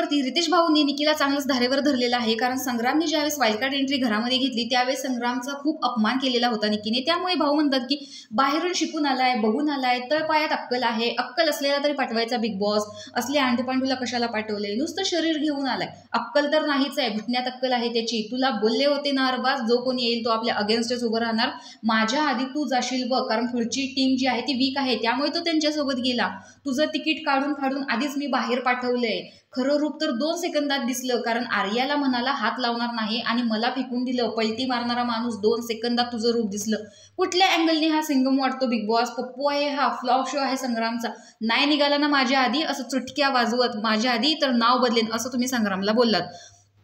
याच्यावरती रितेश भाऊंनी निकीला चांगलंच धारेवर धरलेलं आहे, कारण संग्रामने ज्यावेळेस वाईल्डकार्ड एंट्री घरामध्ये घेतली त्यावेळेस संग्रामचा खूप अपमान केलेला होता निकीने. त्यामुळे भाऊ म्हणतात की बाहेरून शिकून आलाय, बघून आलाय, तळपायात अक्कल आहे, अक्कल असलेला तरी पाठवायचा बिग बॉस, असले आंडूपांडूला कशाला पाठवले, नुसतं शरीर घेऊन आलाय, अक्कल तर नाहीच आहे, घुटण्यात अक्कल आहे त्याची. तुला बोलले होते ना अरबाज, जो कोणी येईल तो आपल्या अगेन्स्टच उभं राहणार, माझ्या आधी तू जाशील बघ, कारण पुढची टीम जी आहे ती वीक आहे, त्यामुळे तो त्यांच्यासोबत गेला. तुझं तिकीट काढून फाडून आधीच मी बाहेर पाठवलंय. खरं रूप तर 2 सेकंदात दिसलं, कारण आर्याला म्हणाला हात लावणार नाही आणि मला फेकून दिलं. पलटी मारणारा माणूस 2 सेकंदात तुझं रूप दिसलं. कुठल्या अँगलने हा सिंगम वाटतो बिग बॉस? पप्पू आहे हा, फ्लॉप शो आहे संग्रामचा. नाही निघाला ना माझ्या आधी असं चुटक्या वाजवत, माझ्या आधी तर नाव बदलेन असं तुम्ही संग्रामला बोललात,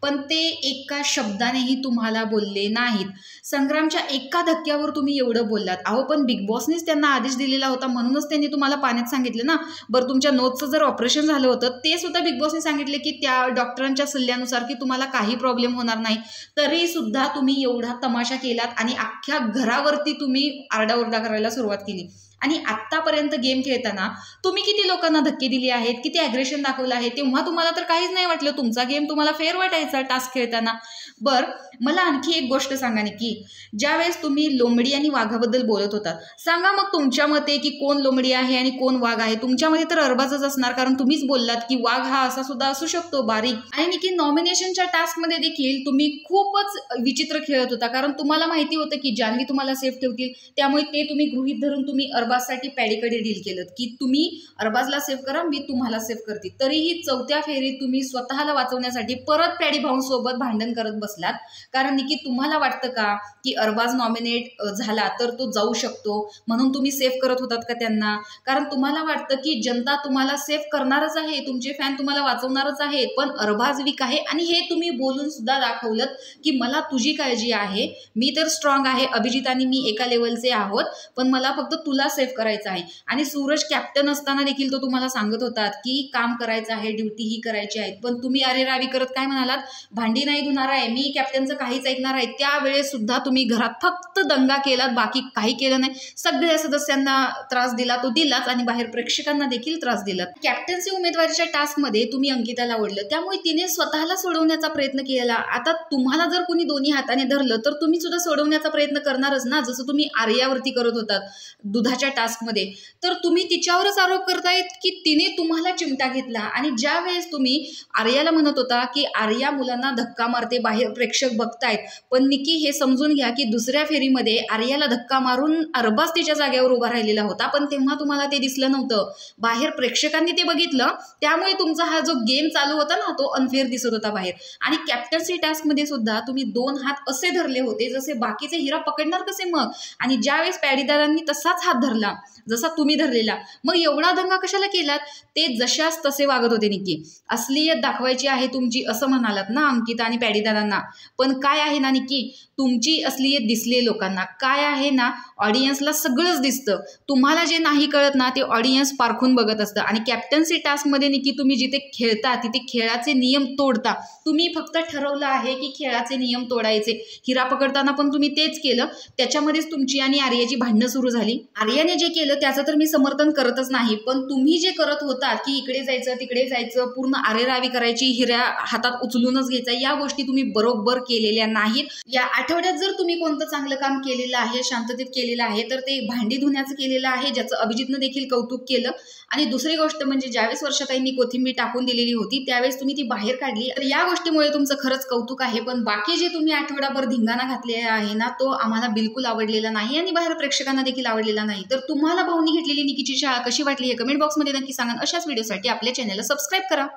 पण ते एका शब्दानेही तुम्हाला बोलले नाहीत. संग्रामच्या एका धक्क्यावर तुम्ही एवढं बोललात. अहो पण बिग बॉसनेच त्यांना आदेश दिलेला होता, म्हणूनच त्यांनी तुम्हाला पाण्यात सांगितलं ना. बरं, तुमच्या नोजचं जर ऑपरेशन झालं होतं ते सुद्धा बिग बॉसने सांगितले की त्या डॉक्टरांच्या सल्ल्यानुसार की तुम्हाला काही प्रॉब्लेम होणार नाही, तरी सुद्धा तुम्ही एवढा तमाशा केलात आणि अख्ख्या घरावरती तुम्ही आरडाओरडा करायला सुरुवात केली. आणि आत्तापर्यंत गेम खेळताना तुम्ही किती लोकांना धक्के दिले आहेत, किती ॲग्रेशन दाखवलं आहे, तेव्हा तुम्हाला तर काहीच नाही वाटलं. तुमचा गेम तुम्हाला फेअर वाटायचा टास्क खेळताना. बरं, मला आणखी एक गोष्ट सांगा की ज्यावेळेस तुम्ही लोंबडी आणि वाघाबद्दल बोलत होता, सांगा मग तुमच्या मते की कोण लोंबडी आहे आणि कोण वाघ आहे? तुमच्यामध्ये तर अरबाजच असणार, कारण तुम्हीच बोललात की वाघ हा असा सुद्धा असू शकतो बारीक. आणि निकी नॉमिनेशनच्या टास्कमध्ये देखील तुम्ही खूपच विचित्र खेळत होता, कारण तुम्हाला माहिती होतं की जान्हवी तुम्हाला सेफ ठेवतील, त्यामुळे ते तुम्ही गृहीत धरून तुम्ही अरबाजसाठी पॅडीकडे डील केलं की तुम्ही अरबाजला सेफ करा, मी तुम्हाला सेफ करते. तरीही 4थ्या फेरीत तुम्ही स्वतःला वाचवण्यासाठी परत पॅडी भाऊंसोबत भांडण करत बसलात. कारण निकी तुम्हाला वाटतं का की अरबाज नॉमिनेट झाला तर तो जाऊ शकतो, म्हणून तुम्ही सेफ करत होतात का त्यांना? कारण तुम्हाला वाटतं की जनता तुम्हाला सेफ करणारच आहे, तुमचे फॅन तुम्हाला वाचवणारच आहे, पण अरबाज वीक आहे. आणि हे तुम्ही बोलून सुद्धा दाखवलं की मला तुझी काळजी आहे, मी तर स्ट्रॉंग आहे, अभिजित आणि मी एका लेवलचे आहोत, पण मला फक्त तुला सेफ करायचं आहे. आणि सूरज कॅप्टन असताना देखील तो तुम्हाला सांगत होता की काम करायचं आहे, ड्युटी ही करायची आहे, पण तुम्ही अरे रावी करत काय म्हणालात, भांडी नाही धुणार आहे मी, कॅप्टनचं काहीच ऐकणार आहे. त्यावेळेस सुद्धा तुम्ही घरात फक्त दंगा केलात, बाकी काही केलं नाही. सगळ्या सदस्यांना त्रास दिला तो दिलाच आणि बाहेर प्रेक्षकांना देखील त्रास दिला. कॅप्टन्सी उमेदवारीच्या टास्कमध्ये तुम्ही अंकिताला ओढलं, त्यामुळे तिने स्वतःला सोडवण्याचा प्रयत्न केला. आता तुम्हाला जर कुणी दोन्ही हाताने धरलं तर तुम्ही सुद्धा सोडवण्याचा प्रयत्न करणारच ना, जसं तुम्ही आर्यावरती करत होतात दुधाच्या टास्कमध्ये. तर तुम्ही तिच्यावरच आरोप करतायत की तिने तुम्हाला चिमटा घेतला. आणि ज्या वेळेस तुम्ही आर्याला म्हणत होता की आर्या मुलांना धक्का मारते, बाहेर प्रेक्षक बघतायत, पण निकी हे समजून घ्या की दुसऱ्या फेरीमध्ये आर्याला धक्का मारून अरबाज तिच्या जागेवर उभा राहिलेला होता, पण तेव्हा तुम्हाला ते दिसलं नव्हतं, बाहेर प्रेक्षकांनी ते बघितलं, त्यामुळे तुमचा हा जो गेम चालू होता ना तो अनफेअर दिसत होता बाहेर. आणि कॅप्टन्सी टास्कमध्ये सुद्धा तुम्ही 2 हात असे धरले होते जसे बाकीचे हिरा पकडणार कसे मग. आणि ज्यावेळेस पॅडीदारांनी तसाच हात धरला जसा तुम्ही धरलेला, मग एवढा दंगा कशाला केलात? ते जशाच तसे वागत होते निकी. असलियत दाखवायची आहे तुमची असं म्हणालात ना अंकिता आणि पॅडीदारांना, पण काय आहे ना निकी, तुमची असलियत दिसली लोकांना. काय आहे ना, ऑडियन्सला सगळंच दिसतं. तुम्हाला जे नाही कळत ना ते ऑडियन्स पारखून बघत असतं. आणि कॅप्टन्सी टास्कमध्ये निकी तुम्ही जिथे खेळता तिथे खेळाचे नियम तोडता. तुम्ही फक्त ठरवलं आहे की खेळाचे नियम तोडायचे. हिरा पकडताना पण तुम्ही तेच केलं, त्याच्यामध्येच तुमची आणि आर्याची भांडणं सुरू झाली. आर्याने जे केलं त्याचं तर मी समर्थन करतच नाही, पण तुम्ही जे करत होता की इकडे जायचं तिकडे जायचं, पूर्ण आरेरावी करायची, हिऱ्या हातात उचलूनच घ्यायचा, या गोष्टी तुम्ही बरोबर केलेल्या नाहीत. या आठवड्यात जर तुम्ही कोणतं चांगलं काम केलेलं आहे, शांततेत केलेलं आहे, तर ते भांडी धुण्याचं केलेलं आहे, ज्याचं अभिजितनं देखील कौतुक केलं. आणि दुसरी गोष्ट म्हणजे ज्यावेळेस वर्षाताईंनी कोथिंबीर टाकून दिलेली होती त्यावेळेस तुम्ही ती बाहेर काढली, तर या गोष्टीमुळे तुमचं खरंच कौतुक आहे. पण बाकी जे तुम्ही आठवडाभर धिंगाणा घातलेला आहे ना तो आम्हाला बिलकुल आवडलेला नाही आणि बाहेर प्रेक्षकांना देखील आवडलेला नाही. तर तुम्हाला भाऊनी घेतलेली निकीची शाळा कशी वाटली हे कमेंट बॉक्समध्ये नक्की सांगा. अशाच व्हिडिओसाठी आपल्या चॅनलला सबस्क्राईब करा.